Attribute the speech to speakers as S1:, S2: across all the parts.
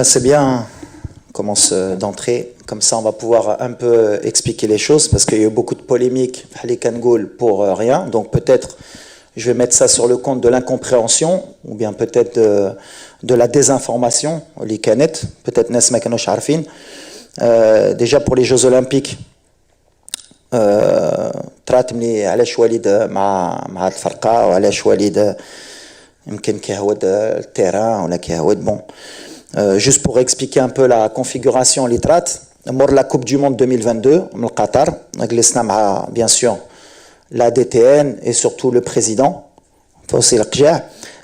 S1: C'est bien, on commence d'entrée, comme ça on va pouvoir un peu expliquer les choses, parce qu'il y a eu beaucoup de polémiques pour rien, donc peut-être je vais mettre ça sur le compte de l'incompréhension, ou bien peut-être de la désinformation, peut-être Nes ma kanosh arfin. Déjà pour les Jeux Olympiques, تراتمني علاش وليد مع الفرقة وعلاش وليد يمكن كيهود التيران ولا كيهود bon. Juste pour expliquer un peu la configuration l'itrat, mort la Coupe du Monde 2022 au Qatar, bien sûr la DTN et surtout le président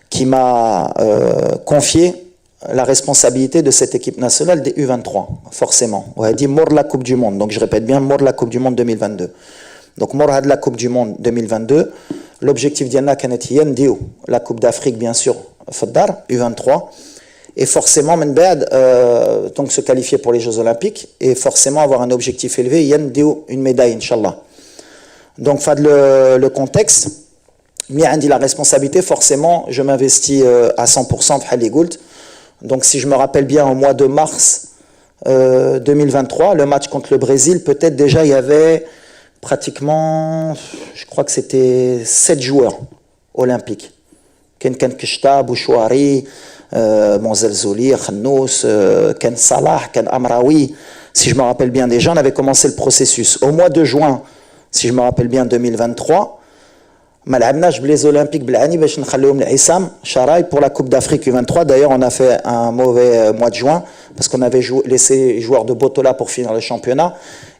S1: qui m'a confié la responsabilité de cette équipe nationale des U23, forcément. On a dit mort la Coupe du Monde, donc je répète bien mort la Coupe du Monde 2022. Donc mort de la Coupe du Monde 2022, l'objectif d'Yanna Kanet la Coupe d'Afrique bien sûr, Faddar, U23. Et forcément, donc se qualifier pour les Jeux Olympiques et forcément avoir un objectif élevé, une médaille, Inch'Allah. Donc, le contexte, dit la responsabilité, forcément, je m'investis à 100% de Haligoult. Donc, si je me rappelle bien, au mois de mars 2023, le match contre le Brésil, peut-être déjà il y avait pratiquement, je crois que c'était 7 joueurs olympiques. Ken Kishta, Bouchouari, Zelzouli, Khannous, Ken Salah, Ken Amraoui, si je me rappelle bien déjà, on avait commencé le processus. Au mois de juin, si je me rappelle bien, 2023, les Olympiques pour la Coupe d'Afrique U23. D'ailleurs, on a fait un mauvais mois de juin parce qu'on avait laissé les joueurs de Botola pour finir le championnat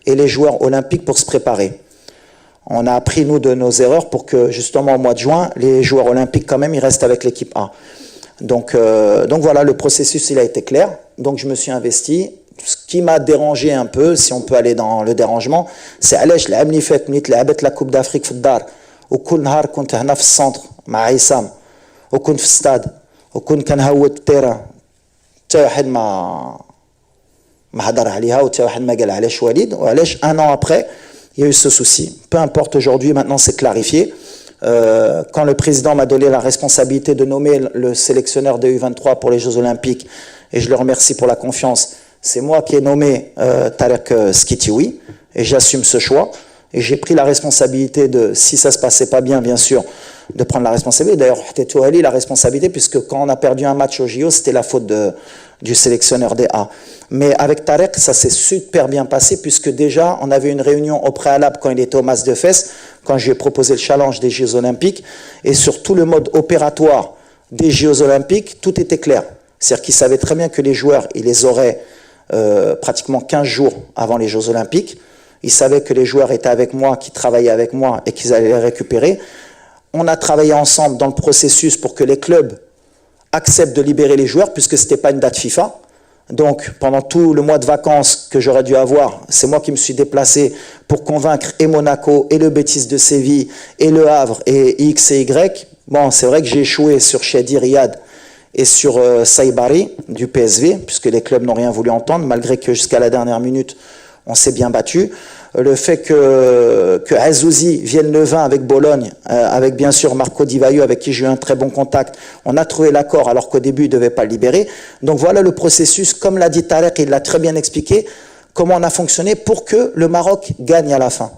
S1: et les joueurs olympiques pour se préparer. On a appris, nous, de nos erreurs pour que, justement, au mois de juin, les joueurs olympiques, quand même, ils restent avec l'équipe A. Donc voilà, le processus, il a été clair. Donc, je me suis investi. Ce qui m'a dérangé un peu, si on peut aller dans le dérangement, c'est Alech, la Coupe d'Afrique Faddar. وكل نهار كنت هنا في السنتر مع عصام وكنت في الستاد وكنت كنهود التيران حتى واحد ما هضر عليها وحتى واحد ما قال علاش وليد وعلاش un an après il y a eu ce souci. Peu importe, aujourd'hui, maintenant c'est clarifié. Quand le président m'a donné la responsabilité de nommer le sélectionneur des U23 pour les Jeux Olympiques, et je le remercie pour la confiance, c'est moi qui ai nommé Tarek Skitioui, et j'assume ce choix. Et j'ai pris la responsabilité de, si ça se passait pas bien, bien sûr, de prendre la responsabilité. D'ailleurs, la responsabilité, puisque quand on a perdu un match au JO, c'était la faute du sélectionneur des A. Mais avec Tarek, ça s'est super bien passé, puisque déjà, on avait une réunion au préalable quand il était au Mas de Fès, quand je lui ai proposé le challenge des Jeux Olympiques, et sur tout le mode opératoire des Jeux Olympiques, tout était clair. C'est-à-dire qu'il savait très bien que les joueurs, il les aurait pratiquement 15 jours avant les Jeux Olympiques. Il savait que les joueurs étaient avec moi, qui travaillaient avec moi et qu'ils allaient les récupérer. On a travaillé ensemble dans le processus pour que les clubs acceptent de libérer les joueurs, puisque ce n'était pas une date FIFA. Donc, pendant tout le mois de vacances que j'aurais dû avoir, c'est moi qui me suis déplacé pour convaincre et Monaco, et le Betis de Séville, et le Havre, et X et Y. Bon, c'est vrai que j'ai échoué sur Shadi Riyad et sur Saïbari du PSV, puisque les clubs n'ont rien voulu entendre, malgré que jusqu'à la dernière minute, on s'est bien battu. Le fait que Azouzi vienne le 20 avec Bologne, avec bien sûr Marco Di Vaio, avec qui j'ai eu un très bon contact, on a trouvé l'accord alors qu'au début il ne devait pas le libérer. Donc voilà le processus, comme l'a dit Tarek, il l'a très bien expliqué, comment on a fonctionné pour que le Maroc gagne à la fin.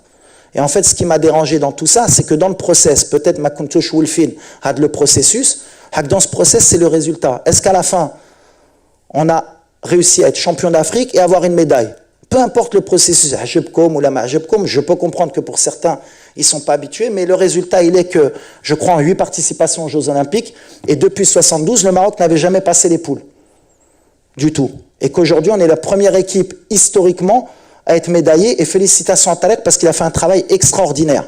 S1: Et en fait, ce qui m'a dérangé dans tout ça, c'est que dans le process, peut-être ma Kuntouch Wolfin a le processus, dans ce process, c'est le résultat. Est-ce qu'à la fin, on a réussi à être champion d'Afrique et avoir une médaille? Peu importe le processus, je peux comprendre que pour certains, ils ne sont pas habitués, mais le résultat, il est que, je crois, en 8 participations aux Jeux Olympiques, et depuis 72, le Maroc n'avait jamais passé les poules. Du tout. Et qu'aujourd'hui, on est la première équipe, historiquement, à être médaillée, et félicitations à Tarek, parce qu'il a fait un travail extraordinaire.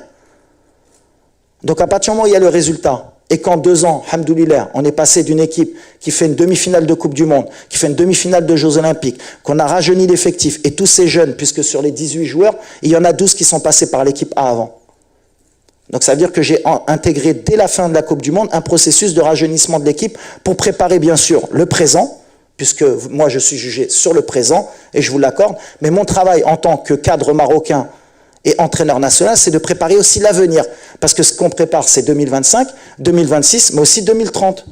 S1: Donc, à partir du moment où il y a le résultat, et qu'en 2 ans, alhamdoulilah, on est passé d'une équipe qui fait une demi-finale de Coupe du Monde, qui fait une demi-finale de Jeux Olympiques, qu'on a rajeuni l'effectif, et tous ces jeunes, puisque sur les 18 joueurs, il y en a 12 qui sont passés par l'équipe A avant. Donc ça veut dire que j'ai intégré dès la fin de la Coupe du Monde un processus de rajeunissement de l'équipe pour préparer bien sûr le présent, puisque moi je suis jugé sur le présent, et je vous l'accorde, mais mon travail en tant que cadre marocain et entraîneur national, c'est de préparer aussi l'avenir. Parce que ce qu'on prépare, c'est 2025, 2026, mais aussi 2030.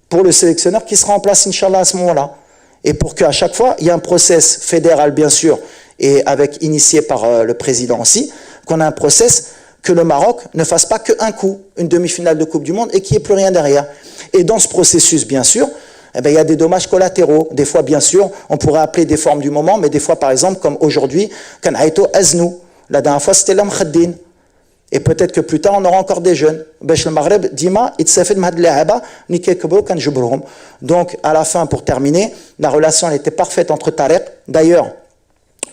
S1: Pour le sélectionneur qui sera en place, Inch'Allah, à ce moment-là. Et pour qu'à chaque fois, il y ait un process fédéral, bien sûr, et initié par le président aussi, qu'on a un process que le Maroc ne fasse pas qu'un coup, une demi-finale de Coupe du Monde, et qu'il n'y ait plus rien derrière. Et dans ce processus, bien sûr, eh bien, il y a des dommages collatéraux. Des fois, bien sûr, on pourrait appeler des formes du moment, mais des fois, par exemple, comme aujourd'hui, Kan Aïto Aznou. La dernière fois, c'était l'Am Khaddin. Et peut-être que plus tard, on aura encore des jeunes. Le Maghreb, Dima, donc, à la fin, pour terminer, la relation elle était parfaite entre Tarek. D'ailleurs,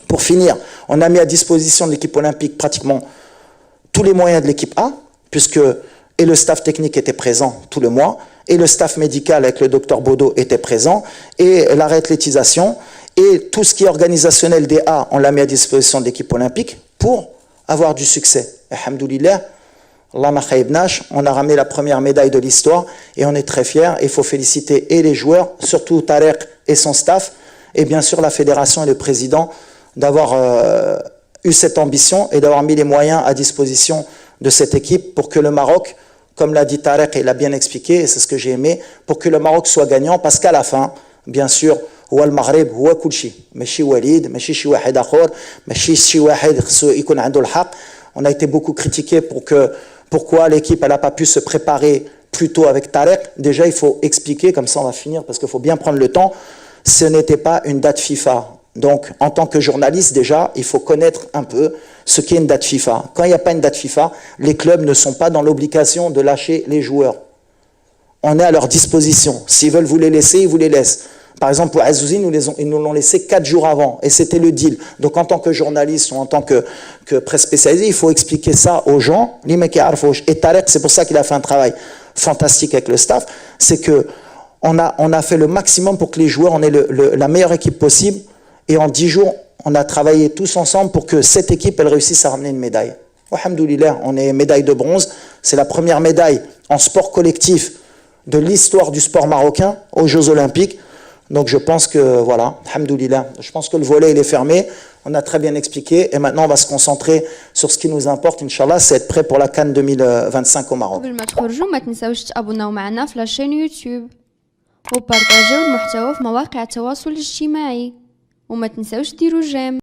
S1: pour finir, on a mis à disposition de l'équipe olympique pratiquement tous les moyens de l'équipe A, puisque et le staff technique était présent tout le mois, et le staff médical avec le docteur Bodo était présent, et la réathlétisation, et tout ce qui est organisationnel des A, on l'a mis à disposition de l'équipe olympique pour avoir du succès. Alhamdoulilah, Allah m'a khaybnash, on a ramené la première médaille de l'histoire, et on est très fiers, et il faut féliciter et les joueurs, surtout Tarek et son staff, et bien sûr la fédération et le président, d'avoir eu cette ambition et d'avoir mis les moyens à disposition de cette équipe pour que le Maroc, comme l'a dit Tarek et il l'a bien expliqué, et c'est ce que j'ai aimé, pour que le Maroc soit gagnant, parce qu'à la fin, bien sûr, هو المغرب هو كل شيء ماشي وليد ماشي شي واحد اخر ماشي شي واحد خصو يكون عنده الحق. On a été beaucoup critiqué pourquoi l'équipe n'a pas pu se préparer plus tôt avec Tarek. Déjà, il faut expliquer, comme ça on va finir, parce qu'il faut bien prendre le temps, ce n'était pas une date FIFA. Donc, en tant que journaliste, déjà, il faut connaître un peu ce qu'est une date FIFA. Quand il n'y a pas une date FIFA, les clubs ne sont pas dans l'obligation de lâcher les joueurs. On est à leur disposition. S'ils veulent vous les laisser, ils vous les laissent. Par exemple, pour Azouzi, ils nous l'ont laissé 4 jours avant, et c'était le deal. Donc, en tant que journaliste ou en tant que presse spécialisée, il faut expliquer ça aux gens. Et Tarek, c'est pour ça qu'il a fait un travail fantastique avec le staff, c'est que on a fait le maximum pour que les joueurs en aient la meilleure équipe possible. Et en 10 jours, on a travaillé tous ensemble pour que cette équipe, elle réussisse à ramener une médaille. Alhamdoulilah, on est médaille de bronze. C'est la première médaille en sport collectif de l'histoire du sport marocain aux Jeux Olympiques. Donc je pense que, voilà, alhamdoulilah, je pense que le volet, il est fermé. On a très bien expliqué. Et maintenant, on va se concentrer sur ce qui nous importe, Inch'Allah, c'est être prêt pour la CAN 2025 au Maroc.
S2: قبل ما تخرجوا ما تنساوش تابوناو معنا في لاشين يوتيوب وبارطاجيو المحتوى في مواقع التواصل الاجتماعي وما تنساوش ديروا جيم.